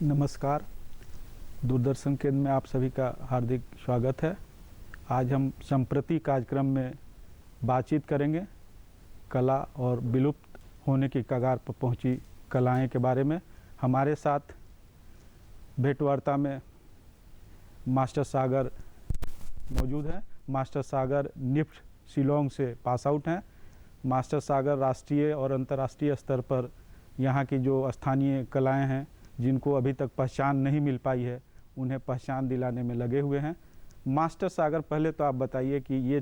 नमस्कार। दूरदर्शन केंद्र में आप सभी का हार्दिक स्वागत है। आज हम संप्रति कार्यक्रम में बातचीत करेंगे कला और विलुप्त होने की कगार पर पहुंची कलाएं के बारे में। हमारे साथ भेंटवार्ता में मास्टर सागर मौजूद हैं। मास्टर सागर निफ्ट शिलोंग से पास आउट हैं। मास्टर सागर राष्ट्रीय और अंतर्राष्ट्रीय स्तर पर यहाँ की जो स्थानीय कलाएं हैं जिनको अभी तक पहचान नहीं मिल पाई है, उन्हें पहचान दिलाने में लगे हुए हैं। मास्टर सागर, पहले तो आप बताइए कि ये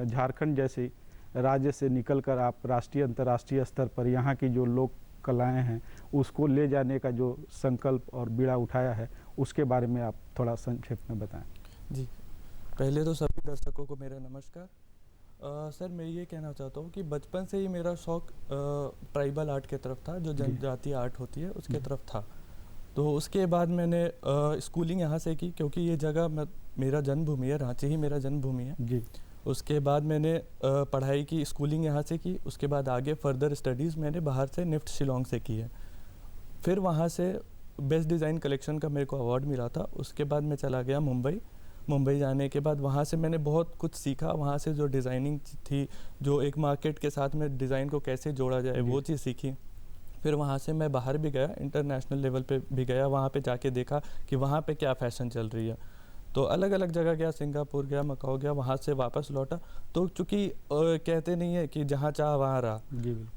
झारखंड जैसे राज्य से निकलकर आप राष्ट्रीय अंतर्राष्ट्रीय स्तर पर यहाँ की जो लोक कलाएं हैं उसको ले जाने का जो संकल्प और बीड़ा उठाया है, उसके बारे में आप थोड़ा संक्षेप में बताएं। जी, पहले तो सभी दर्शकों को मेरा नमस्कार। सर, मैं ये कहना चाहता हूँ कि बचपन से ही मेरा शौक़ ट्राइबल आर्ट की तरफ था, जो जनजातीय आर्ट होती है उसके तरफ था। तो उसके बाद मैंने स्कूलिंग यहाँ से की, क्योंकि ये जगह मेरा जन्मभूमि है, रांची ही मेरा जन्मभूमि है जी। उसके बाद मैंने पढ़ाई की, स्कूलिंग यहाँ से की। उसके बाद आगे फर्दर स्टडीज़ मैंने बाहर से निफ्ट शिलोंग से की है। फिर वहाँ से बेस्ट डिज़ाइन कलेक्शन का मेरे को अवार्ड मिला था। उसके बाद मैं चला गया मुंबई जाने के बाद वहाँ से मैंने बहुत कुछ सीखा। वहाँ से जो डिज़ाइनिंग थी, जो एक मार्केट के साथ में डिज़ाइन को कैसे जोड़ा जाए, वो चीज़ सीखी। फिर वहाँ से मैं बाहर भी गया, इंटरनेशनल लेवल पे भी गया। वहाँ पे जाके देखा कि वहाँ पे क्या फ़ैशन चल रही है। तो अलग अलग जगह गया, सिंगापुर गया, मकाओ गया, वहाँ से वापस लौटा। तो चूँकि कहते नहीं है कि जहाँ चाह वहाँ रहा,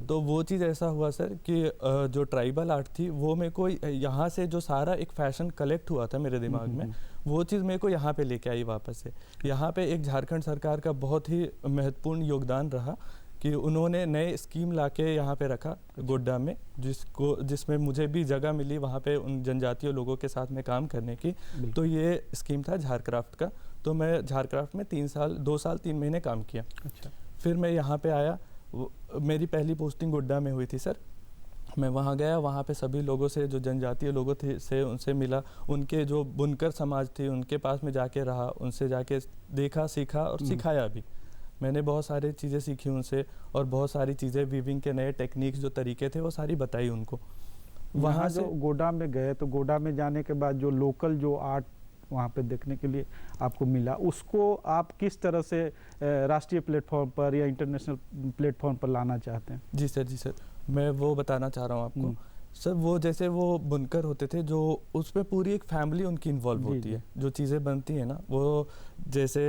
तो वो चीज़ ऐसा हुआ सर कि जो ट्राइबल आर्ट थी वो मेरे को यहाँ से जो सारा एक फ़ैशन कलेक्ट हुआ था मेरे दिमाग में, वो चीज़ मेरे को यहाँ पे लेके आई वापस से। यहाँ पे एक झारखंड सरकार का बहुत ही महत्वपूर्ण योगदान रहा कि उन्होंने नए स्कीम लाके यहाँ पे रखा गोड्डा में, जिसमें मुझे भी जगह मिली वहाँ पे उन जनजातीय लोगों के साथ में काम करने की। तो ये स्कीम था झारक्राफ्ट का। तो मैं झारक्राफ्ट में 2 साल 3 महीने काम किया। अच्छा। फिर मैं यहाँ पे आया। मेरी पहली पोस्टिंग गोड्डा में हुई थी सर। मैं वहाँ गया, वहाँ पे सभी लोगों से, जो जनजातीय लोगों थे से उनसे मिला। उनके जो बुनकर समाज थी उनके पास में जाके रहा, उनसे जाके देखा, सीखा और सिखाया भी। मैंने बहुत सारी चीज़ें सीखी उनसे, और बहुत सारी चीज़ें वीविंग के नए टेक्निक्स जो तरीके थे वो सारी बताई उनको। वहाँ जो गोड्डा में गए, तो गोड्डा में जाने के बाद जो लोकल जो आर्ट वहाँ पे देखने के लिए आपको मिला, उसको आप किस तरह से राष्ट्रीय प्लेटफॉर्म पर या इंटरनेशनल प्लेटफॉर्म पर लाना चाहते हैं? जी सर, मैं वो बताना चाह रहा हूँ आपको। सर, वो जैसे वो बुनकर होते थे, जो उसमें पूरी एक फैमिली उनकी इन्वॉल्व होती है। जो चीज़ें बनती है ना, वो जैसे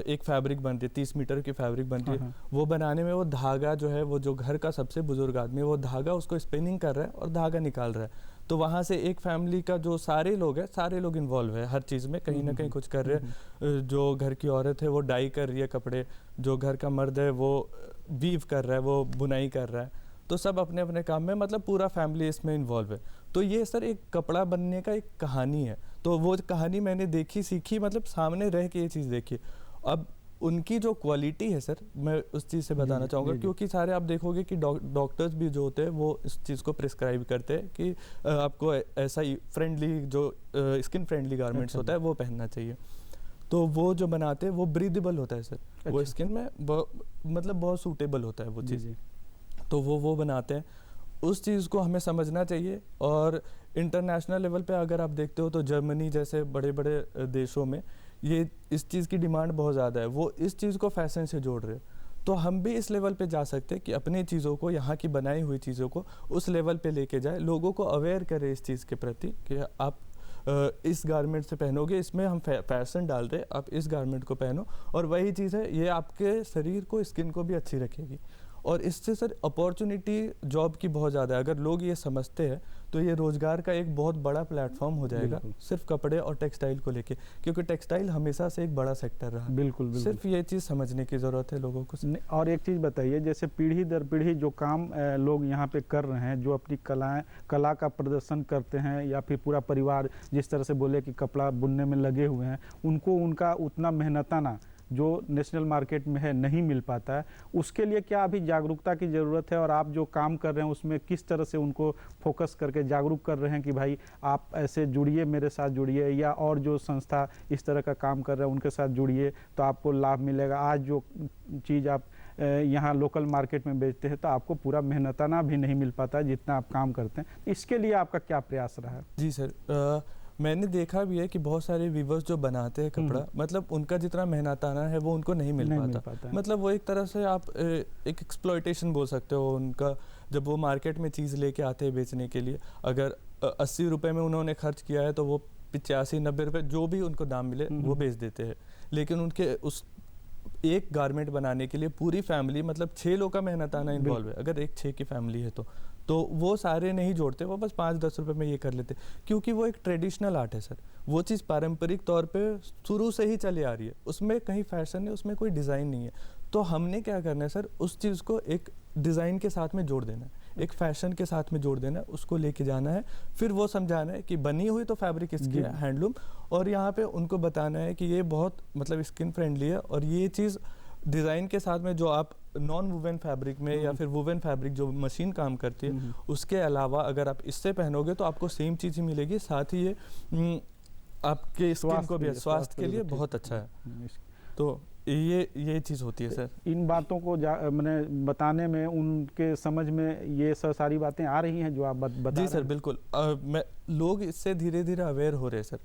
एक फैब्रिक बनती है, 30 मीटर की फैब्रिक बनती है। वो बनाने में वो धागा जो है, वो जो घर का सबसे बुजुर्ग आदमी, वो धागा उसको स्पिनिंग कर रहा है और धागा निकाल रहा है। तो वहाँ से एक फैमिली का जो सारे लोग हैं, सारे लोग इन्वॉल्व है हर चीज़ में, कहीं ना कहीं कुछ कर रहे हैं। जो घर की औरत है वो डाई कर रही है कपड़े, जो घर का मर्द है वो वीव कर रहा है, वो बुनाई कर रहा है। तो सब अपने अपने काम में, मतलब पूरा फैमिली इसमें इन्वॉल्व है। तो ये सर एक कपड़ा बनने का एक कहानी है। तो वो कहानी मैंने देखी, सीखी, मतलब सामने रह के ये चीज़ देखी। अब उनकी जो क्वालिटी है सर, मैं उस चीज़ से बताना चाहूँगा, क्योंकि सारे आप देखोगे कि डॉक्टर्स भी जो होते हैं वो इस चीज़ को प्रिस्क्राइब करते हैं कि आपको ऐसा ही फ्रेंडली, जो स्किन फ्रेंडली गारमेंट्स होता है वो पहनना चाहिए। तो वो जो बनाते हैं वो ब्रीदेबल होता है सर। वो स्किन में मतलब बहुत सूटेबल होता है वो चीज़। तो वो बनाते हैं। उस चीज़ को हमें समझना चाहिए। और इंटरनेशनल लेवल पे अगर आप देखते हो तो जर्मनी जैसे बड़े बड़े देशों में ये इस चीज़ की डिमांड बहुत ज़्यादा है। वो इस चीज़ को फैशन से जोड़ रहे हैं। तो हम भी इस लेवल पे जा सकते हैं कि अपनी चीज़ों को, यहाँ की बनाई हुई चीज़ों को उस लेवल पे लेके जाए, लोगों को अवेयर करें इस चीज़ के प्रति कि आप इस गारमेंट से पहनोगे, इसमें हम फैशन डाल रहे हैं, आप इस गारमेंट को पहनो। और वही चीज़ है, ये आपके शरीर को, स्किन को भी अच्छी रखेगी। और इससे सर अपॉर्चुनिटी जॉब की बहुत ज़्यादा है। अगर लोग ये समझते हैं तो ये रोज़गार का एक बहुत बड़ा प्लेटफॉर्म हो जाएगा, सिर्फ कपड़े और टेक्सटाइल को लेके, क्योंकि टेक्सटाइल हमेशा से एक बड़ा सेक्टर रहा। बिल्कुल। सिर्फ ये चीज़ समझने की ज़रूरत है लोगों को। और एक चीज़ बताइए, जैसे पीढ़ी दर पीढ़ी जो काम लोग यहाँ पे कर रहे हैं, जो अपनी कला का प्रदर्शन करते हैं, या फिर पूरा परिवार जिस तरह से बोले कि कपड़ा बुनने में लगे हुए हैं, उनको उनका उतना मेहनताना जो नेशनल मार्केट में है नहीं मिल पाता है। उसके लिए क्या अभी जागरूकता की ज़रूरत है? और आप जो काम कर रहे हैं उसमें किस तरह से उनको फोकस करके जागरूक कर रहे हैं कि भाई आप ऐसे जुड़िए, मेरे साथ जुड़िए, या और जो संस्था इस तरह का काम कर रहे हैं उनके साथ जुड़िए तो आपको लाभ मिलेगा। आज जो चीज़ आप यहाँ लोकल मार्केट में बेचते हैं तो आपको पूरा मेहनताना भी नहीं मिल पाता जितना आप काम करते हैं। इसके लिए आपका क्या प्रयास रहा है? जी सर, मैंने देखा भी है कि बहुत सारे वीवर्स जो बनाते हैं कपड़ा, मतलब उनका जितना मेहनताना है वो उनको नहीं मिल पाता। मतलब वो एक तरह से आप एक एक्सप्लॉयटेशन बोल सकते हो उनका। जब वो मार्केट में चीज़ लेके आते हैं बेचने के लिए, अगर 80 रुपये में उन्होंने खर्च किया है तो वो 85-90 रुपये जो भी उनको दाम मिले वो बेच देते हैं। लेकिन उनके उस एक गारमेंट बनाने के लिए पूरी फैमिली, मतलब 6 लोग का मेहनताना इन्वॉल्व है। अगर एक 6 की फैमिली है तो वो सारे नहीं जोड़ते, वो बस 5-10 रुपए में ये कर लेते, क्योंकि वो एक ट्रेडिशनल आर्ट है सर। वो चीज़ पारंपरिक तौर पे शुरू से ही चली आ रही है, उसमें कहीं फैशन नहीं, उसमें कोई डिज़ाइन नहीं है। तो हमने क्या करना है सर, उस चीज़ को एक डिज़ाइन के साथ में जोड़ देना है, एक फैशन के साथ में जोड़ देना है, उसको लेके जाना है। फिर वो समझाना है कि बनी हुई तो फैब्रिक इसकी है, हैंडलूम, और यहाँ पे उनको बताना है कि ये बहुत मतलब स्किन फ्रेंडली है, और ये चीज़ डिज़ाइन के साथ में जो आप नॉन वुवन फैब्रिक में या फिर वुवन फैब्रिक जो मशीन काम करती है उसके अलावा अगर आप इससे पहनोगे तो आपको सेम चीज़ ही मिलेगी। साथ ही ये आपके स्किन को भी स्वास्थ्य के लिए बहुत अच्छा है। तो ये चीज़ होती है सर। इन बातों को मैंने बताने में उनके समझ में ये सारी बातें आ रही हैं जो आप बता रहे हैं? जी सर, बिल्कुल। लोग इससे धीरे धीरे अवेयर हो रहे हैं सर,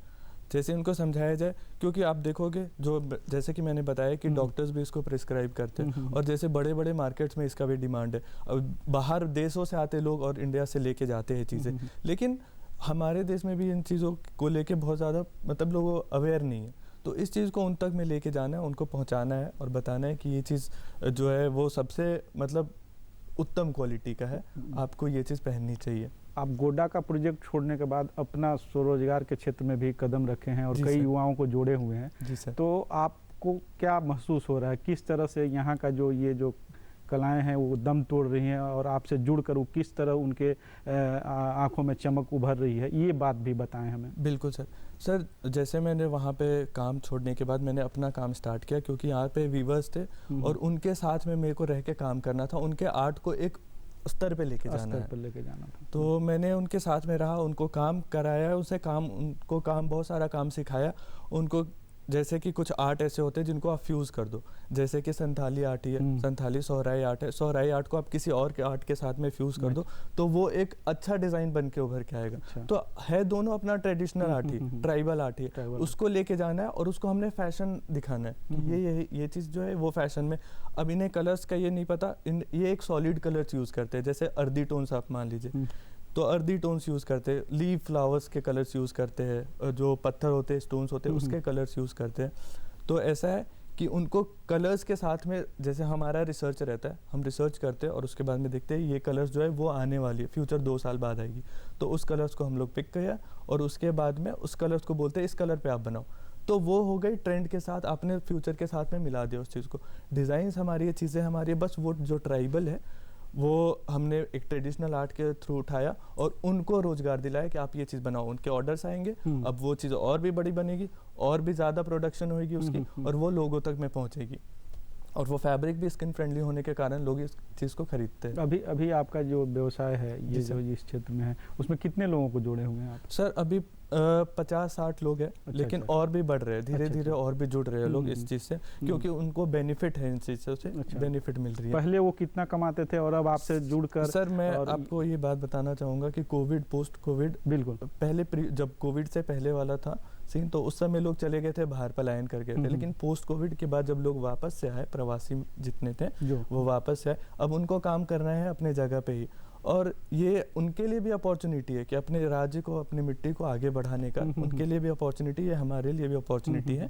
जैसे उनको समझाया जाए। क्योंकि आप देखोगे जो जैसे कि मैंने बताया कि डॉक्टर्स भी इसको प्रिस्क्राइब करते हैं, और जैसे बड़े बड़े मार्केट्स में इसका भी डिमांड है। अब बाहर देशों से आते लोग और इंडिया से लेके जाते हैं चीज़ें, लेकिन हमारे देश में भी इन चीज़ों को लेके बहुत ज़्यादा मतलब लोग अवेयर नहीं है। तो इस चीज़ को उन तक में लेके जाना है, उनको पहुंचाना है और बताना है कि ये चीज़ जो है वो सबसे मतलब उत्तम क्वालिटी का है, आपको ये चीज़ पहननी चाहिए। आप गोडा का प्रोजेक्ट छोड़ने के बाद अपना स्वरोजगार के क्षेत्र में भी कदम रखे हैं और कई युवाओं को जोड़े हुए हैं। जी सर। तो आपको क्या महसूस हो रहा है, किस तरह से यहाँ का ये जो कलाएं हैं वो दम तोड़ रही हैं और आपसे जुड़कर वो किस तरह उनके आंखों में चमक उभर रही है, ये बात भी बताएं हमें। बिल्कुल सर। सर जैसे मैंने वहाँ पे काम छोड़ने के बाद मैंने अपना काम स्टार्ट किया, क्योंकि यहाँ पे वीवर्स थे और उनके साथ में मेरे को रह के काम करना था, उनके आर्ट को एक स्तर पे लेके जाना था। तो मैंने उनके साथ में रहा, उनको काम कराया, उनको बहुत सारा काम सिखाया उनको। जैसे कि कुछ आर्ट ऐसे होते हैं जिनको आप फ्यूज़ कर दो, जैसे कि संथाली आर्ट ही है, संथाली सोहराई आर्ट है। सोहराई आर्ट को आप किसी और के आर्ट के साथ में फ्यूज़ कर दो तो वो एक अच्छा डिज़ाइन बन के उभर के आएगा। तो है दोनों अपना ट्रेडिशनल आर्ट ही, ट्राइबल आर्ट ही, उसको लेके जाना है और उसको हमने फैशन दिखाना है कि ये चीज़ जो है वो फैशन में। अब इन्हें कलर्स का ये नहीं पता, ये एक सॉलिड कलर्स यूज़ करते हैं, जैसे अर्दी टोन्स आप मान लीजिए, तो अर्दी टोन्स यूज़ करते हैं, लीव फ्लावर्स के कलर्स यूज़ करते हैं, जो पत्थर होते हैं स्टोन्स होते हैं उसके कलर्स यूज़ करते हैं। तो ऐसा है कि उनको कलर्स के साथ में, जैसे हमारा रिसर्च रहता है, हम रिसर्च करते हैं और उसके बाद में देखते हैं ये कलर्स जो है वो आने वाली है, फ्यूचर 2 साल बाद आएगी, तो उस कलर्स को हम लोग पिक किया और उसके बाद में उस कलर्स को बोलते हैं इस कलर पे आप बनाओ। तो वो हो गई ट्रेंड के साथ, आपने फ्यूचर के साथ में मिला दिया उस चीज़ को। डिज़ाइंस हमारी है, चीज़ें हमारी है, बस वो जो ट्राइबल है वो हमने एक ट्रेडिशनल आर्ट के थ्रू उठाया और उनको रोजगार दिलाया कि आप ये चीज़ बनाओ। उनके ऑर्डर्स आएंगे, अब वो चीज़ और भी बड़ी बनेगी, और भी ज़्यादा प्रोडक्शन होगी उसकी, और वो लोगों तक में पहुंचेगी, और वो फैब्रिक भी स्किन फ्रेंडली होने के कारण लोग इस चीज़ को खरीदते हैं। अभी आपका जो व्यवसाय है ये जो इस क्षेत्र में है उसमें कितने लोगों को जोड़े हुए हैं आप? सर अभी 50-60 लोग हैं, लेकिन और भी बढ़ रहे हैं धीरे धीरे, और भी जुड़ रहे हैं लोग इस चीज़ से, क्योंकि उनको बेनिफिट है इन चीज़ों से, बेनिफिट मिल रही है। पहले वो कितना कमाते थे और अब आपसे जुड़कर? सर मैं आपको ये बात बताना चाहूँगा कि कोविड, पोस्ट कोविड, बिल्कुल पहले जब कोविड से पहले वाला था सीन, तो उस समय लोग चले गए थे बाहर, पलायन करके थे, लेकिन पोस्ट कोविड के बाद जब लोग वापस से आए, प्रवासी जितने थे वो वापस से आए, अब उनको काम करना है अपने जगह पे ही, और ये उनके लिए भी अपॉर्चुनिटी है कि अपने राज्य को, अपनी मिट्टी को आगे बढ़ाने का उनके लिए भी अपॉर्चुनिटी है, हमारे लिए भी अपॉर्चुनिटी है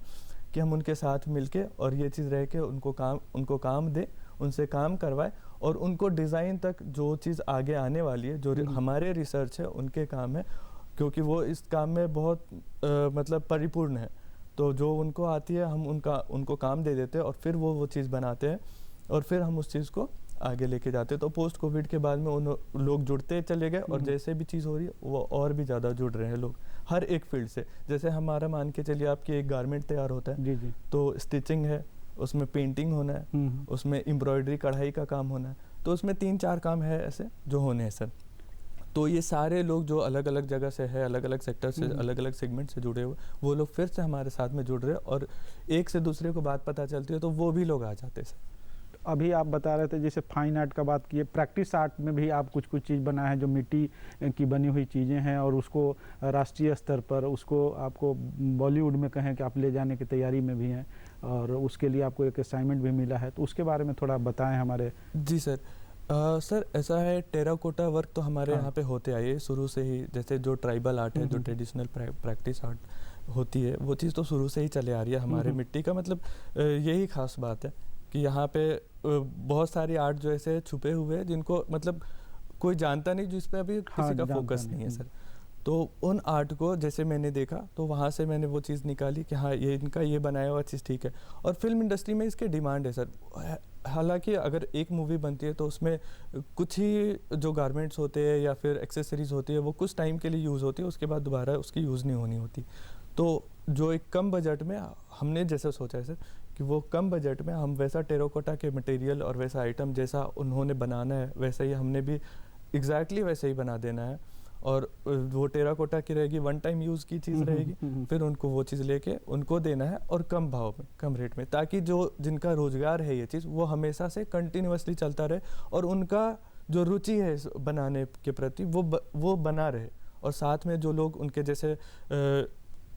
कि हम उनके साथ मिलके और ये चीज़ रह के उनको काम दें, उनसे काम करवाए, और उनको डिज़ाइन तक जो चीज़ आगे आने वाली है, जो हमारे रिसर्च है उनके काम है, क्योंकि वो इस काम में बहुत मतलब परिपूर्ण है। तो जो उनको आती है हम उनको काम दे देते हैं और फिर वो चीज़ बनाते हैं और फिर हम उस चीज़ को आगे लेके जाते हैं। तो पोस्ट कोविड के बाद में उन लोग जुड़ते चले गए, और जैसे भी चीज़ हो रही है वो और भी ज़्यादा जुड़ रहे हैं लोग हर एक फील्ड से। जैसे हमारा मान के चलिए आपकी एक गारमेंट तैयार होता है, जी। तो स्टिचिंग है, उसमें पेंटिंग होना है, उसमें एम्ब्रॉयडरी कढ़ाई का काम होना है, तो उसमें 3-4 काम है ऐसे जो होने हैं सर। तो ये सारे लोग जो अलग अलग जगह से है, अलग अलग सेक्टर से, अलग अलग सेगमेंट से जुड़े हुए, वो लोग फिर से हमारे साथ में जुड़ रहे हैं, और एक से दूसरे को बात पता चलती है तो वो भी लोग आ जाते हैं सर। अभी आप बता रहे थे जैसे फाइन आर्ट का बात किए, प्रैक्टिस आर्ट में भी आप कुछ कुछ चीज़ बनाए हैं जो मिट्टी की बनी हुई चीज़ें हैं, और उसको राष्ट्रीय स्तर पर उसको आपको बॉलीवुड में कहें कि आप ले जाने की तैयारी में भी हैं, और उसके लिए आपको एक असाइनमेंट भी मिला है, तो उसके बारे में थोड़ा बताएं हमारे। जी सर। सर ऐसा है, टेराकोटा वर्क तो हमारे हाँ। यहाँ पे होते आए हैं शुरू से ही। जैसे जो ट्राइबल आर्ट है, जो ट्रेडिशनल प्रैक्टिस आर्ट होती है, वो चीज़ तो शुरू से ही चले आ रही है हमारे मिट्टी का। मतलब यही खास बात है कि यहाँ पे बहुत सारी आर्ट जो ऐसे छुपे हुए हैं जिनको मतलब कोई जानता नहीं, जिस पे अभी किसी का फोकस नहीं है सर। तो उन आर्ट को जैसे मैंने देखा तो वहाँ से मैंने वो चीज़ निकाली कि हाँ ये इनका ये बनाया हुआ चीज़ ठीक है। और फिल्म इंडस्ट्री में इसके डिमांड है सर। हालांकि अगर एक मूवी बनती है तो उसमें कुछ ही जो गारमेंट्स होते हैं या फिर एक्सेसरीज होती है वो कुछ टाइम के लिए यूज़ होती है, उसके बाद दोबारा उसकी यूज़ नहीं होनी होती। तो जो एक कम बजट में हमने जैसा सोचा है सर कि वो कम बजट में हम वैसा टेराकोटा के मटेरियल और वैसा आइटम जैसा उन्होंने बनाना है वैसा ही हमने भी एग्जैक्टली वैसे ही बना देना है। और वो टेराकोटा की रहेगी, वन टाइम यूज़ की चीज़ रहेगी, फिर उनको वो चीज़ लेके उनको देना है और कम भाव में, कम रेट में, ताकि जो जिनका रोज़गार है ये चीज़ वो हमेशा से कंटिन्यूअसली चलता रहे और उनका जो रुचि है बनाने के प्रति वो बना रहे। और साथ में जो लोग उनके जैसे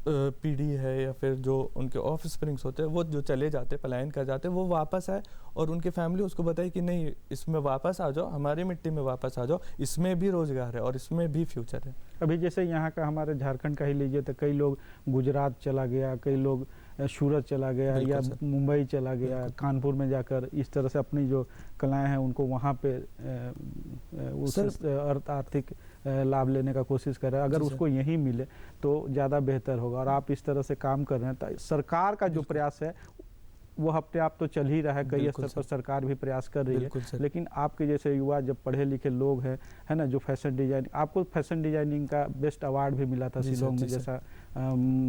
पीढ़ी है या फिर जो उनके ऑफ स्प्रिंग्स होते हैं वो जो चले जाते पलायन कर जाते, वो वापस आए और उनकी फैमिली उसको बताए कि नहीं इसमें वापस आ जाओ, हमारी मिट्टी में वापस आ जाओ, इसमें भी रोजगार है और इसमें भी फ्यूचर है। अभी जैसे यहाँ का हमारे झारखंड का ही लीजिए तो कई लोग गुजरात चला गया, कई लोग सूरत चला गया या मुंबई चला गया, कानपुर में जाकर इस तरह से अपनी जो कलाएं हैं उनको वहाँ पे उस आर्थिक लाभ लेने का कोशिश कर रहा है। अगर उसको यहीं मिले तो ज़्यादा बेहतर होगा। और आप इस तरह से काम कर रहे हैं तो सरकार का जो प्रयास है वो अपने आप तो चल ही रहा है, कई स्तर पर सरकार भी प्रयास कर रही है, लेकिन आपके जैसे युवा जब पढ़े लिखे लोग हैं है ना, जो फैशन डिजाइन, आपको फैशन डिजाइनिंग का बेस्ट अवार्ड भी मिला था शिलोंग में जैसा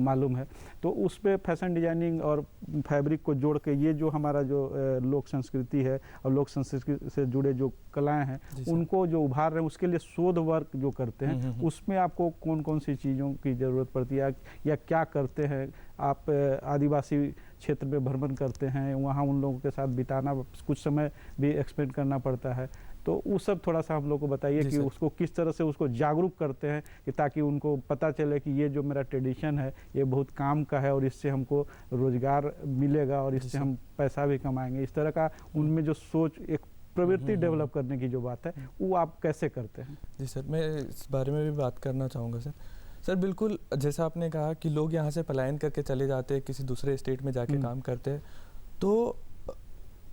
मालूम है, तो उस पर फैशन डिजाइनिंग और फैब्रिक को जोड़ के ये जो हमारा जो लोक संस्कृति है और लोक संस्कृति से जुड़े जो कलाएं हैं उनको जो उभार रहे हैं, उसके लिए शोध वर्क जो करते हैं उसमें आपको कौन कौन सी चीज़ों की ज़रूरत पड़ती है या क्या करते हैं आप? आदिवासी क्षेत्र में भ्रमण करते हैं, वहाँ उन लोगों के साथ बिताना, कुछ समय भी एक्सपेंड करना पड़ता है, तो वो सब थोड़ा सा हम लोग को बताइए कि उसको किस तरह से उसको जागरूक करते हैं कि ताकि उनको पता चले कि ये जो मेरा ट्रेडिशन है ये बहुत काम का है और इससे हमको रोजगार मिलेगा और इससे हम पैसा भी कमाएंगे। इस तरह का उनमें जो सोच, एक प्रवृत्ति डेवलप करने की जो बात है वो आप कैसे करते हैं? जी सर, मैं इस बारे में भी बात करना चाहूँगा सर। बिल्कुल जैसा आपने कहा कि लोग यहाँ से पलायन करके चले जाते हैं, किसी दूसरे स्टेट में जाके काम करते हैं, तो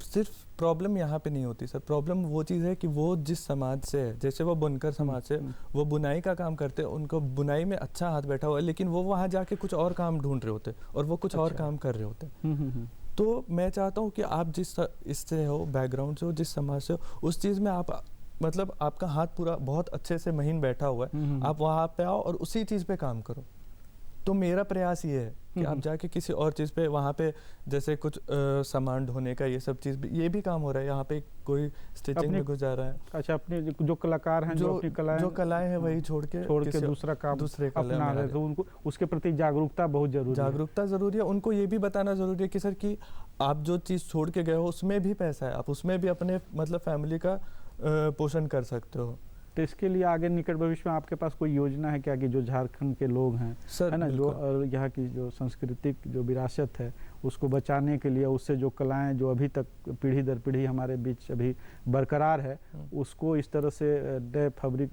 सिर्फ प्रॉब्लम यहाँ पे नहीं होती सर। प्रॉब्लम वो चीज़ है कि वो जिस समाज से है, जैसे वो बुनकर समाज से वो बुनाई का काम करते हैं, उनको बुनाई में अच्छा हाथ बैठा हुआ है, लेकिन वो वहाँ जाके कुछ और काम ढूंढ रहे होते और वो कुछ और काम कर रहे होते। तो मैं चाहता हूँ कि आप जिस इससे हो, बैकग्राउंड से हो, जिस समाज से हो, उस चीज़ में आप मतलब आपका हाथ पूरा बहुत अच्छे से महीन बैठा हुआ है, आप वहाँ पे आओ और उसी चीज़ पे काम करो। तो मेरा प्रयास ये है कि आप जाके किसी और चीज़ पे, वहाँ पे जैसे कुछ सामान ढोने का ये सब चीज़ ये भी काम हो रहा है, यहाँ पे कोई स्टिचिंग में घुस जा रहा है। अच्छा, अपने जो कलाकार हैं जो अपनी कलाएं हैं वही छोड़ के दूसरा काम अपना रहे, तो उनको उसके प्रति जागरूकता बहुत जरूरी है। जागरूकता ज़रूरी है, उनको ये भी बताना ज़रूरी है कि सर कि आप जो चीज़ छोड़ के गए हो उसमें भी पैसा है, आप उसमें भी अपने मतलब फैमिली का पोषण कर सकते हो। तो इसके लिए आगे निकट भविष्य में आपके पास कोई योजना है क्या कि जो झारखंड के लोग हैं सर, है ना, जो यहाँ की जो सांस्कृतिक जो विरासत है उसको बचाने के लिए, उससे जो कलाएं जो अभी तक पीढ़ी दर पीढ़ी हमारे बीच अभी बरकरार है, उसको इस तरह से नए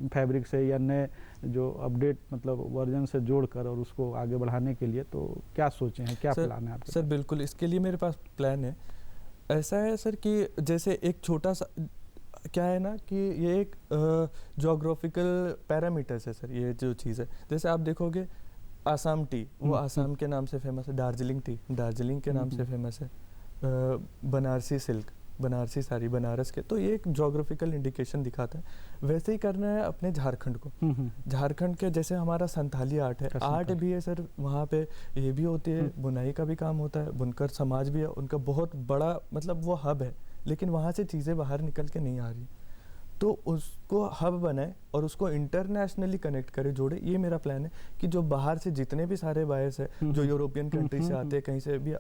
फैब्रिक से या नए जो अपडेट मतलब वर्जन से जोड़कर और उसको आगे बढ़ाने के लिए, तो क्या सोचे हैं, क्या प्लान है आपके? सर बिल्कुल, इसके लिए मेरे पास प्लान है। ऐसा है सर कि जैसे एक छोटा सा क्या है ना कि ये एक जोग्राफिकल पैरामीटर्स है सर, ये जो चीज़ है। जैसे आप देखोगे आसाम टी, वो आसाम के नाम से फेमस है, दार्जिलिंग टी दार्जिलिंग के नाम से फेमस है, बनारसी सिल्क, बनारसी साड़ी बनारस के, तो ये एक जोग्राफिकल इंडिकेशन दिखाता है। वैसे ही करना है अपने झारखंड को। झारखंड के जैसे हमारा संथाली आर्ट है, आर्ट भी है सर, वहाँ पे ये भी होती है, बुनाई का भी काम होता है, बुनकर समाज भी है, उनका बहुत बड़ा मतलब वो हब है, लेकिन वहाँ से चीज़ें बाहर निकल के नहीं आ रही। तो उसको हब बनाए और उसको इंटरनेशनली कनेक्ट करे, जोड़े। ये मेरा प्लान है कि जो बाहर से जितने भी सारे बायर्स है, जो यूरोपियन कंट्री से आते हैं, कहीं से भी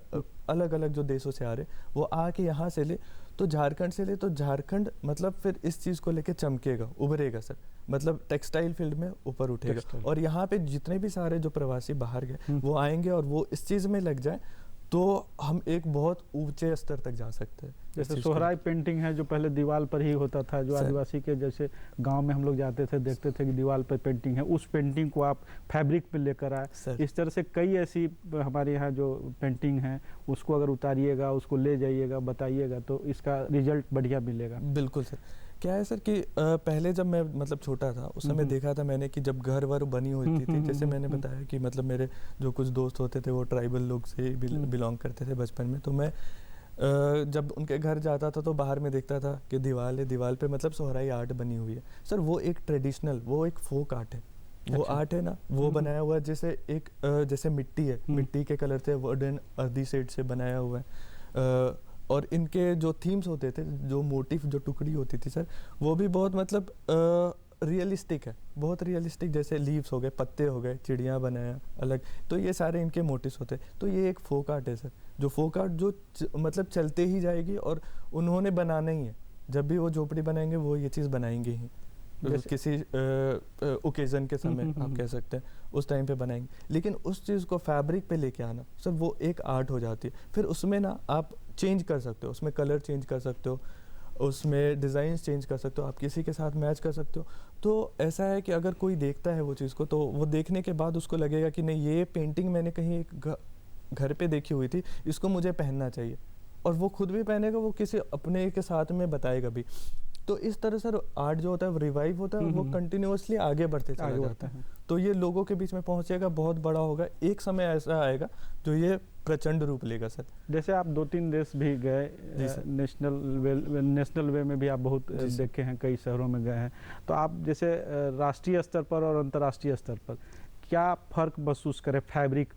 अलग अलग जो देशों से आ रहे, वो आके यहाँ से ले, तो झारखंड से ले, तो झारखंड मतलब फिर इस चीज़ को लेके चमकेगा, उभरेगा सर, मतलब टेक्सटाइल फील्ड में ऊपर उठेगा। और यहाँ पे जितने भी सारे जो प्रवासी बाहर गए वो आएंगे और वो इस चीज़ में लग जाए, तो हम एक बहुत ऊंचे स्तर तक जा सकते हैं। जैसे सोहराई पेंटिंग है जो पहले दीवार पर ही होता था, जो आदिवासी के जैसे गांव में हम लोग जाते थे, देखते थे कि दीवार पर पेंटिंग है, उस पेंटिंग को आप फैब्रिक पे लेकर आए। इस तरह से कई ऐसी हमारे यहाँ जो पेंटिंग है उसको अगर उतारिएगा, उसको ले जाइएगा, बताइएगा, तो इसका रिजल्ट बढ़िया मिलेगा। बिल्कुल सर। क्या है सर कि पहले जब मैं मतलब छोटा था उस समय देखा था मैंने कि जब घर वर बनी होती थी, जैसे मैंने बताया कि मतलब मेरे जो कुछ दोस्त होते थे वो ट्राइबल लोग से बिलोंग करते थे बचपन में, तो मैं जब उनके घर जाता था तो बाहर में देखता था कि दीवार पे मतलब सोहराई आर्ट बनी हुई है। सर वो एक ट्रेडिशनल, वो एक फोक आर्ट है। वो आर्ट है ना, वो बनाया हुआ है जैसे एक जैसे मिट्टी है, मिट्टी के कलर से वुडन अर्दी सेट से बनाया हुआ है। और इनके जो थीम्स होते थे, जो मोटिव, जो टुकड़ी होती थी सर, वो भी बहुत मतलब रियलिस्टिक है, बहुत रियलिस्टिक, जैसे लीव्स हो गए, पत्ते हो गए, चिड़िया बनाया अलग, तो ये सारे इनके मोटिव्स होते हैं। तो ये एक फोक आर्ट है सर, जो फोक आर्ट जो मतलब चलते ही जाएगी और उन्होंने बनाना ही है। जब भी वो झोपड़ी बनाएंगे वो ये चीज़ बनाएंगे ही, किसी ओकेजन के समय आप कह सकते हैं उस टाइम पे बनाएंगे। लेकिन उस चीज़ को फैब्रिक पे लेके आना सर, वो एक आर्ट हो जाती है। फिर उसमें ना आप चेंज कर सकते हो, उसमें कलर चेंज कर सकते हो, उसमें डिज़ाइन चेंज कर सकते हो, आप किसी के साथ मैच कर सकते हो। तो ऐसा है कि अगर कोई देखता है वो चीज़ को, तो वो देखने के बाद उसको लगेगा कि नहीं, ये पेंटिंग मैंने कहीं एक घर पे देखी हुई थी, इसको मुझे पहनना चाहिए। और वो खुद भी पहनेगा, वो किसी अपने के साथ में बताएगा भी। तो इस तरह सर आर्ट जो होता है वो रिवाइव होता है, वो कंटिन्यूअसली आगे बढ़ते चला जाता है। तो ये लोगों के बीच में पहुंचेगा, बहुत बड़ा होगा, एक समय ऐसा आएगा जो ये प्रचंड रूप लेगा सर। जैसे आप 2-3 देश भी गए, नेशनल वे में भी आप बहुत देखे हैं, कई शहरों में गए हैं, तो आप जैसे राष्ट्रीय स्तर पर और अंतर्राष्ट्रीय स्तर पर क्या फ़र्क महसूस करें फैब्रिक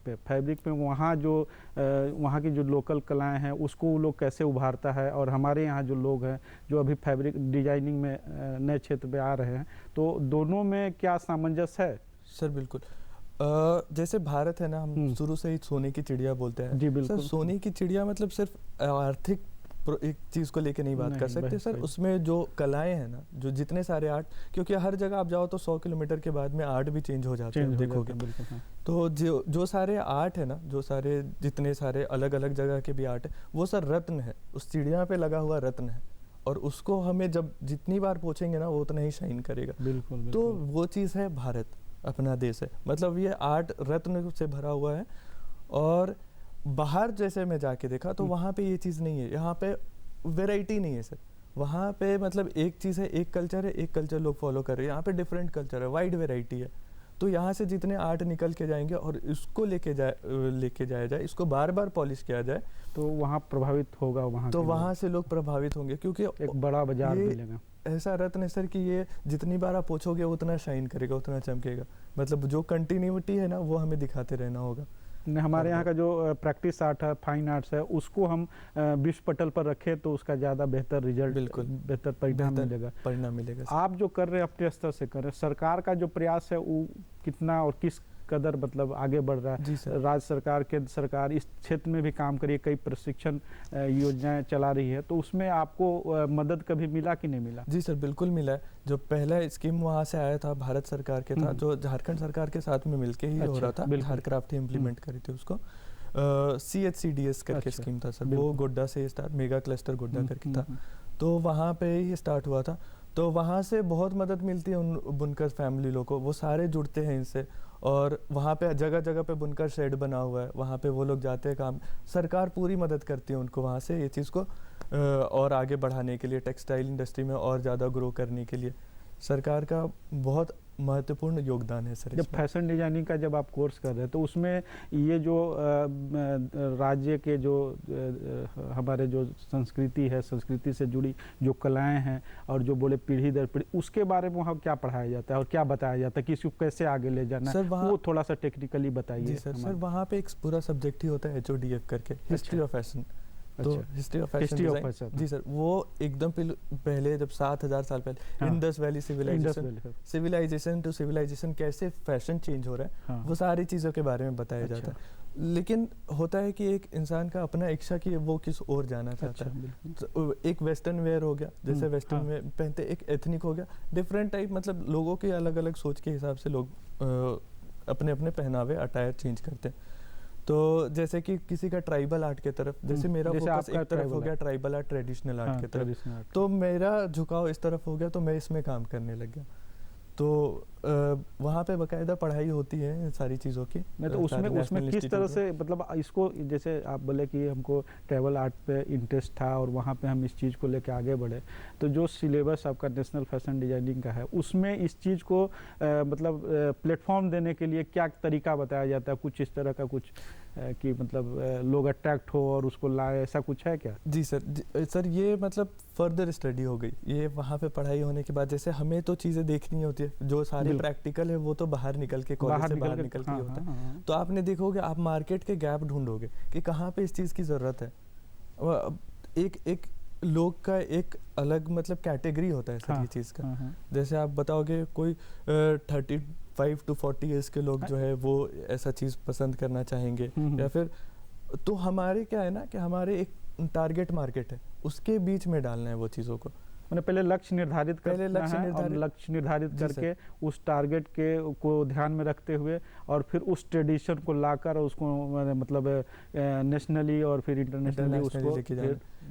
पे वहाँ की जो लोकल कलाएं हैं उसको वो लोग कैसे उभारता है, और हमारे यहाँ जो लोग हैं जो अभी फैब्रिक डिजाइनिंग में नए क्षेत्र में आ रहे हैं, तो दोनों में क्या सामंजस्य है? सर बिल्कुल, जैसे भारत है ना, हम शुरू से ही सोने की चिड़िया बोलते हैं। जी बिल्कुल सर, सोने की चिड़िया मतलब सिर्फ आर्थिक एक चीज़ को लेके नहीं बात कर सकते सर। उसमें जो कलाएं हैं ना, जो जितने सारे आर्ट, क्योंकि हर जगह आप जाओ तो 100 किलोमीटर के बाद में आर्ट भी चेंज हो जाते हैं, देखोगे। तो जो सारे आर्ट है ना, जो सारे जितने सारे अलग अलग जगह के भी आर्ट है, वो सर रत्न है, उस चिड़िया पे लगा हुआ रत्न है। और उसको हमें जब जितनी बार पूछेंगे ना, वो उतना ही शाइन करेगा। बिल्कुल। तो वो चीज़ है भारत, अपना देश है, मतलब ये आर्ट रत्न से भरा हुआ है। और बाहर जैसे मैं जाके देखा तो वहाँ पे ये चीज़ नहीं है, यहाँ पे वैरायटी नहीं है सर। वहाँ पे मतलब एक चीज़ है, एक कल्चर है, एक कल्चर लोग फॉलो कर रहे हैं। यहाँ पे डिफरेंट कल्चर है, वाइड वैरायटी है। तो यहाँ से जितने आर्ट निकल के जाएंगे और इसको लेके जाया जाए, इसको बार बार पॉलिश किया जाए, तो वहाँ प्रभावित होगा, वहाँ से लोग प्रभावित होंगे, क्योंकि एक बड़ा बाजार मिलेगा। ऐसा रत्न है सर कि ये जितनी बार आप पूछोगे उतना शाइन करेगा, उतना चमकेगा। मतलब जो कंटिन्यूटी है ना, वो हमें दिखाते रहना होगा। हमारे यहाँ का जो प्रैक्टिस आर्ट है, फाइन आर्ट्स है, उसको हम विश्व पटल पर रखें तो उसका ज़्यादा बेहतर रिजल्ट, बिल्कुल बेहतर परिणाम मिलेगा। आप जो कर रहे हैं अपने स्तर से कर रहे हैं, सरकार का जो प्रयास है वो कितना और किस कदर मतलब आगे बढ़ रहा है? राज्य सरकार, केंद्र सरकार इस क्षेत्र में भी काम करिए, कई प्रशिक्षण योजनाएं चला रही है, तो उसमें आपको मदद कभी मिला कि नहीं मिला? जी सर, बिल्कुल मिला है। जो पहला स्कीम वहाँ से आया था, भारत सरकार के था, जो झारखंड सरकार के साथ में मिलके ही हो रहा था, झारक्राफ्ट ही इम्प्लीमेंट करी थी उसको। CHCDS करके स्कीम था सर, वो गोड्डा से स्टार्ट, मेगा क्लस्टर गोड्डा करके था, तो वहाँ पे ही स्टार्ट हुआ था। तो वहाँ से बहुत मदद मिलती है उन बुनकर फैमिली लोगों को, वो सारे जुड़ते हैं इनसे। और वहाँ पे जगह जगह पे बुनकर शेड बना हुआ है, वहाँ पे वो लोग जाते हैं काम, सरकार पूरी मदद करती है उनको वहाँ से ये चीज़ को और आगे बढ़ाने के लिए, टेक्सटाइल इंडस्ट्री में और ज़्यादा ग्रो करने के लिए सरकार का बहुत महत्वपूर्ण योगदान है सर। जब फैशन डिजाइनिंग का जब आप कोर्स कर रहे हैं, तो उसमें ये जो राज्य के जो हमारे जो संस्कृति है, संस्कृति से जुड़ी जो कलाएं हैं और जो बोले पीढ़ी दर पीढ़ी, उसके बारे में वहाँ क्या पढ़ाया जाता है और क्या बताया जाता है कि इसको कैसे आगे ले जाना है, वो थोड़ा सा टेक्निकली बताइए। सर वहाँ पे एक पूरा सब्जेक्ट ही होता है HODF करके, हिस्ट्री ऑफ फैशन। तो अच्छा। History of fashion history of design, fashion, जी सर, वो एकदम पहले जब 7000 साल पहले हाँ। Indus valley Indus civilization, valley, civilization to civilization कैसे फैशन चेंज हो रहा है, हाँ। वो सारी चीज़ों के बारे में बताया अच्छा। जाता है। लेकिन होता है कि एक इंसान का अपना इच्छा कि वो किस ओर जाना चाहता अच्छा, है। बिल्कुल। तो एक वेस्टर्न वेयर हो गया, जैसे वेस्टर्न हाँ। वेयर पहनते, एक एथनिक हो गया, डिफरेंट टाइप, मतलब लोगों के अलग अलग सोच के हिसाब से लोग अपने अपने पहनावे अटायर चेंज करते हैं। तो जैसे कि किसी का ट्राइबल आर्ट के तरफ, जैसे मेरा जैसे फोकस आपका एक तरफ हो tribal गया ट्राइबल आर्ट, ट्रेडिशनल आर्ट हाँ, के तरफ, ट्रेडिशनल आर्ट। तो मेरा झुकाव इस तरफ हो गया, तो मैं इसमें काम करने लग गया। तो वहाँ पे बाकायदा पढ़ाई होती है इन सारी चीज़ों की। नहीं तो उसमें किस तरह से, मतलब इसको, जैसे आप बोले कि हमको ट्रैवल आर्ट पे इंटरेस्ट था और वहाँ पे हम इस चीज़ को लेके आगे बढ़े, तो जो सिलेबस आपका नेशनल फैशन डिजाइनिंग का है उसमें इस चीज़ को मतलब प्लेटफॉर्म देने के लिए क्या तरीका बताया जाता है, कुछ इस तरह का कुछ कि मतलब लोग अट्रैक्ट हो और उसको लाए, ऐसा कुछ है क्या? जी सर, सर ये मतलब फर्दर स्टडी हो गई, ये वहाँ पे पढ़ाई होने के बाद जैसे हमें तो चीज़ें देखनी होती है, जो सारे प्रैक्टिकल है वो तो बाहर निकल के, कॉलेज से बाहर निकल के होता है। तो आपने देखोगे, आप मार्केट के गैप ढूंढोगे कि कहाँ पे इस चीज़ की ज़रूरत है। एक लोग का एक अलग मतलब कैटेगरी होता है सर ये चीज़ का। जैसे आप बताओगे कोई 35 to 40 ईयर्स के लोग जो है वो ऐसा चीज़ पसंद करना चाहेंगे, या फिर तो हमारे क्या है ना कि हमारे एक टारगेट मार्केट है, उसके बीच में डालना है वो चीज़ों को। मैंने पहले लक्ष्य निर्धारित करना है और लक्ष्य निर्धारित करके उस टारगेट के को ध्यान में रखते हुए और फिर उस ट्रेडिशन को लाकर उसको मतलब नेशनली और फिर इंटरनेशनली उसको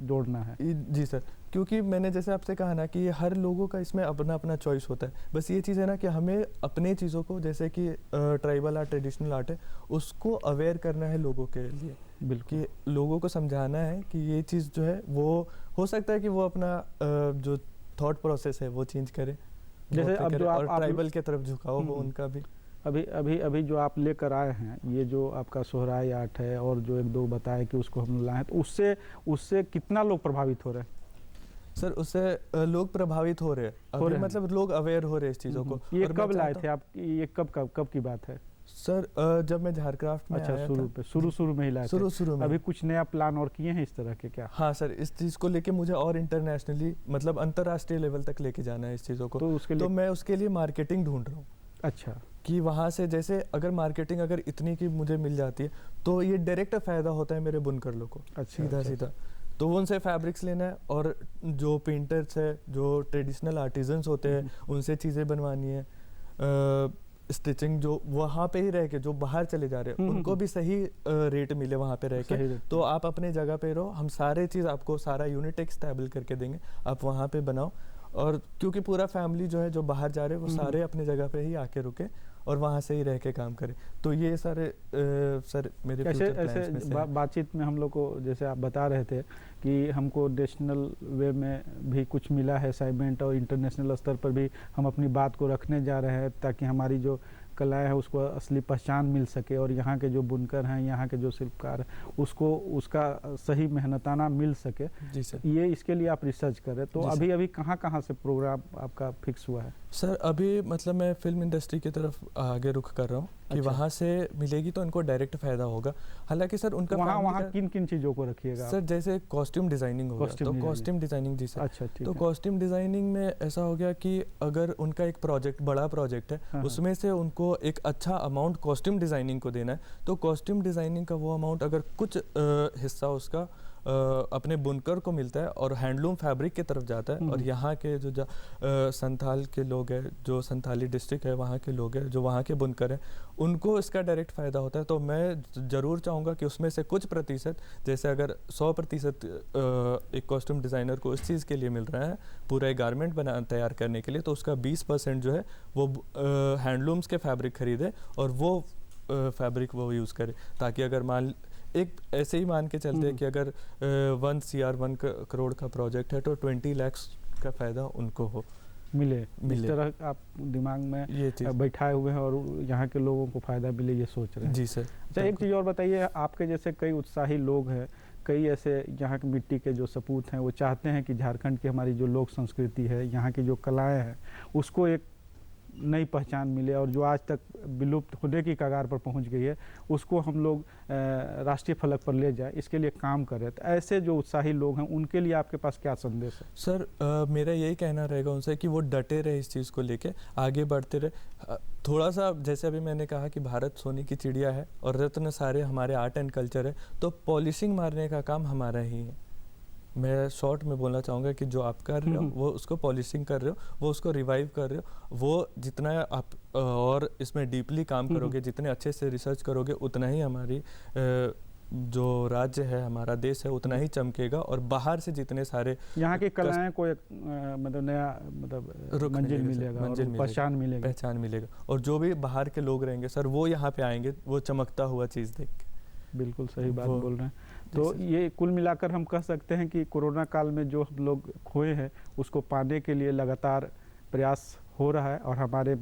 जोड़ना है। जी सर, क्योंकि मैंने जैसे आपसे कहा ना कि हर लोगों का इसमें अपना अपना चॉइस होता है। बस ये चीज़ है ना कि हमें अपने चीज़ों को, जैसे कि ट्राइबल आर्ट, ट्रेडिशनल आर्ट है, उसको अवेयर करना है लोगों के लिए। बिल्कुल, कि लोगों को समझाना है कि ये चीज़ जो है वो हो सकता है कि वो अपना जो थॉट प्रोसेस है वो चेंज करे, जैसे अब जो आप ट्राइबल की तरफ झुकाव हो उनका भी। अभी जो आप लेकर आए हैं, ये जो आपका सोहराई आर्ट है और जो एक दो बताए कि उसको हम लाए, तो उससे कितना लोग प्रभावित हो रहे हैं? सर उससे लोग प्रभावित हो रहे हैं अभी, मतलब लोग अवेयर हो रहे हैं इस चीज़ों को। ये कब लाए थे आप, ये कब की बात है सर? जब मैं झारक्राफ्ट में आया था, शुरू में ही लाए थे। शुरू में। अभी कुछ नया प्लान और किए हैं इस तरह के क्या? हाँ सर, इस चीज़ को लेके मुझे और इंटरनेशनली, मतलब अंतर्राष्ट्रीय लेवल तक लेके जाना है इस चीज़ों को। तो मैं उसके लिए मार्केटिंग ढूंढ रहा हूँ। अच्छा, कि वहाँ से जैसे अगर मार्केटिंग अगर इतनी की मुझे मिल जाती है तो ये डायरेक्ट फ़ायदा होता है मेरे बुनकर लोग को। अच्छा, सीधा तो उनसे फैब्रिक्स लेना है, और जो पेंटर्स है, जो ट्रेडिशनल आर्टिजन्स होते हैं, उनसे चीज़ें बनवानी है। स्टिचिंग जो वहाँ पे ही रह के जो बाहर चले जा रहे हैं उनको भी सही रेट मिले वहाँ पे रह के। तो आप अपने जगह पे रहो, हम सारे चीज़ आपको, सारा यूनिट एक स्टेबल करके देंगे, आप वहाँ पे बनाओ। और क्योंकि पूरा फैमिली जो है जो बाहर जा रहे हैं वो सारे अपने जगह पे ही आके रुके और वहाँ से ही रह के काम करें। तो ये सारे सर मेरे ऐसे बातचीत में हम लोग को, जैसे आप बता रहे थे कि हमको नेशनल वे में भी कुछ मिला है असाइनमेंट और इंटरनेशनल स्तर पर भी हम अपनी बात को रखने जा रहे हैं ताकि हमारी जो कला है उसको असली पहचान मिल सके और यहाँ के जो बुनकर हैं, यहाँ के जो शिल्पकार हैं, उसको उसका सही मेहनताना मिल सके। जी सर, ये इसके लिए आप रिसर्च कर रहे हैं। तो अभी कहाँ से प्रोग्राम आपका फिक्स हुआ है? सर अभी मतलब मैं फिल्म इंडस्ट्री की तरफ आगे रुख कर रहा हूँ कि वहाँ से मिलेगी तो इनको डायरेक्ट फ़ायदा होगा। हालांकि सर उनका वहाँ किन चीज़ों को रखिएगा सर? जैसे कॉस्ट्यूम डिज़ाइनिंग होगा, तो कॉस्ट्यूम डिज़ाइनिंग। जी सर। अच्छा, ठीक तो कॉस्ट्यूम डिज़ाइनिंग में ऐसा हो गया कि अगर उनका एक प्रोजेक्ट, बड़ा प्रोजेक्ट है, उसमें से उनको एक अच्छा अमाउंट कॉस्ट्यूम डिज़ाइनिंग को देना है, तो कॉस्ट्यूम डिज़ाइनिंग का वो अमाउंट अगर कुछ हिस्सा उसका अपने बुनकर को मिलता है और हैंडलूम फैब्रिक की तरफ जाता है, और यहाँ के जो संथाल के लोग हैं, जो संथाली डिस्ट्रिक्ट है वहाँ के लोग हैं, जो वहाँ के बुनकर हैं, उनको इसका डायरेक्ट फ़ायदा होता है। तो मैं ज़रूर चाहूँगा कि उसमें से कुछ प्रतिशत, जैसे अगर 100% एक कॉस्ट्यूम डिज़ाइनर को इस चीज़ के लिए मिल रहा है पूरा एक गारमेंट तैयार करने के लिए, तो उसका 20% जो है वो हैंडलूम्स के फैब्रिक खरीदे और वो फैब्रिक वो यूज़ करे, ताकि अगर मान एक ऐसे ही मान के चलते हैं कि अगर 1 करोड़ का प्रोजेक्ट है तो 20 लाख का फ़ायदा उनको हो मिले। इस तरह आप दिमाग में बैठाए हुए हैं और यहाँ के लोगों को फ़ायदा मिले, ये सोच रहे हैं। जी सर। अच्छा, एक चीज़ और बताइए, आपके जैसे कई उत्साही लोग हैं, कई ऐसे यहाँ की मिट्टी के जो सपूत हैं, वो चाहते हैं कि झारखंड की हमारी जो लोक संस्कृति है, यहाँ की जो कलाएँ हैं, उसको एक नई पहचान मिले और जो आज तक विलुप्त होने की कगार पर पहुंच गई है उसको हम लोग राष्ट्रीय फलक पर ले जाए, इसके लिए काम करें। तो ऐसे जो उत्साही लोग हैं उनके लिए आपके पास क्या संदेश है? सर मेरा यही कहना रहेगा उनसे कि वो डटे रहे इस चीज़ को लेके, आगे बढ़ते रहे। थोड़ा सा जैसे अभी मैंने कहा कि भारत सोने की चिड़िया है और रत्न सारे हमारे आर्ट एंड कल्चर है, तो पॉलिशिंग मारने का काम हमारा ही है। मैं शॉर्ट में बोलना चाहूँगा कि जो आप कर रहे हो वो उसको पॉलिशिंग कर रहे हो, वो उसको रिवाइव कर रहे हो। वो जितना आप और इसमें डीपली काम करोगे, जितने अच्छे से रिसर्च करोगे, उतना ही हमारी जो राज्य है, हमारा देश है, उतना ही चमकेगा और बाहर से जितने सारे यहाँ की कलाएं को एक मतलब नया मतलब मंजिल मिलेगा और पहचान मिलेगा। और जो भी बाहर के लोग रहेंगे सर, वो यहाँ पे आएंगे वो चमकता हुआ चीज़ देख के। बिल्कुल सही बात बोल रहे हैं। तो ये कुल मिलाकर हम कह सकते हैं कि कोरोना काल में जो हम लोग खोए हैं उसको पाने के लिए लगातार प्रयास हो रहा है और हमारे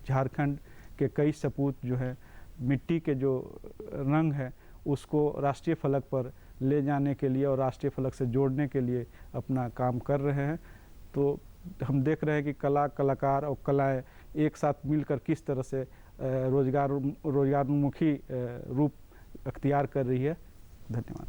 झारखंड के कई सपूत जो है मिट्टी के जो रंग है उसको राष्ट्रीय फलक पर ले जाने के लिए और राष्ट्रीय फलक से जोड़ने के लिए अपना काम कर रहे हैं। तो हम देख रहे हैं कि कलाकार और कलाएं एक साथ मिलकर किस तरह से रोजगारोन्मुखी रूप अख्तियार कर रही है। धन्यवाद।